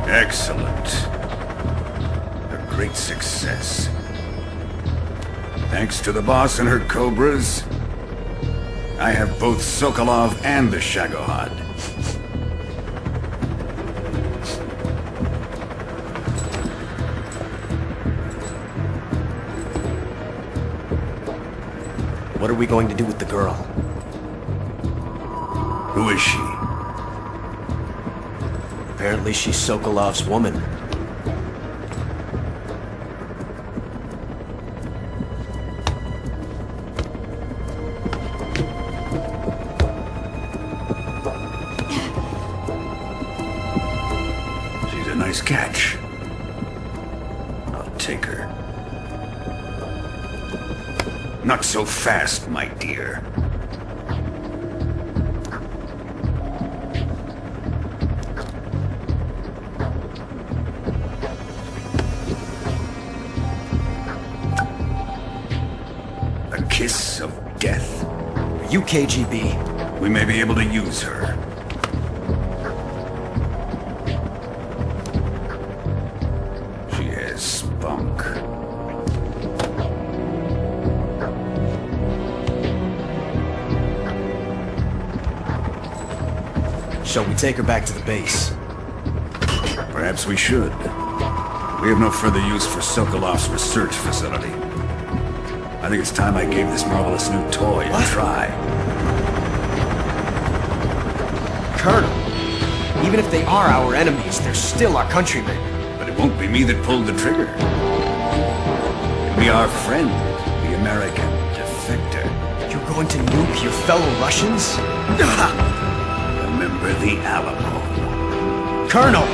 Excellent. A great success. Thanks to the boss and her cobras, I have both Sokolov and the Shagohod. What are we going to do with the girl? Who is she? Apparently she's Sokolov's woman. She's a nice catch. I'll take her. Not so fast, my dear. A kiss of death. Are you KGB? We may be able to use her. She has spunk. Shall we take her back to the base? Perhaps we should. We have no further use for Sokolov's research facility. I think it's time I gave this marvelous new toy a try. Colonel, even if they are our enemies, they're still our countrymen. But it won't be me that pulled the trigger. It'll be our friend, the American defector. You're going to nuke your fellow Russians? Remember the Alamo. Colonel!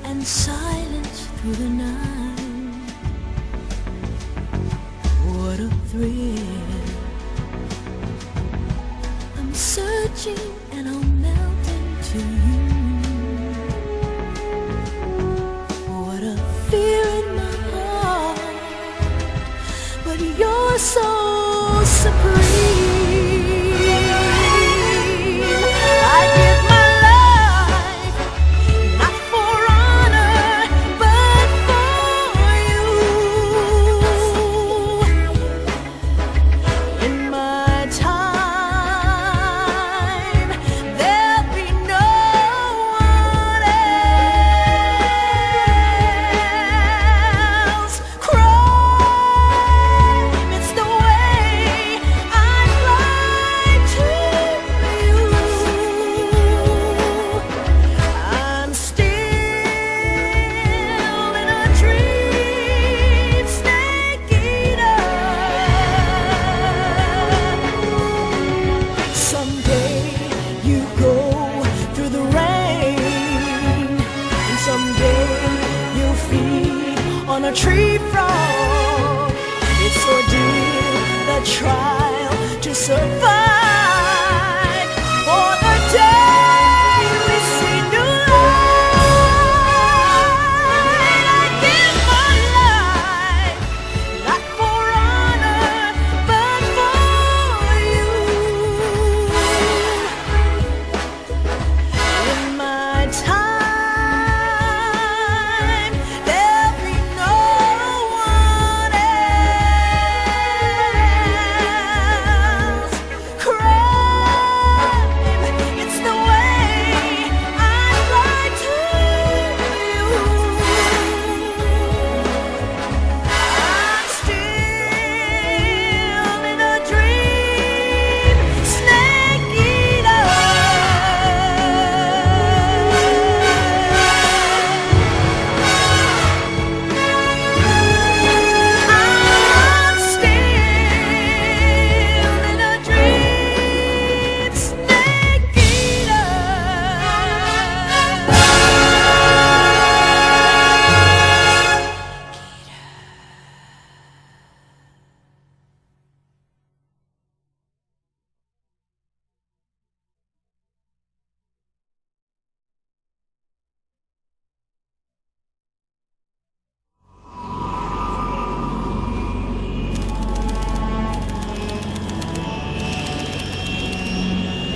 And silence through the night. What a thrill. I'm searching and I'll melt into you. What a fear in my heart, but you're so supreme. On a tree frog, it's ordeal, the trial to survive.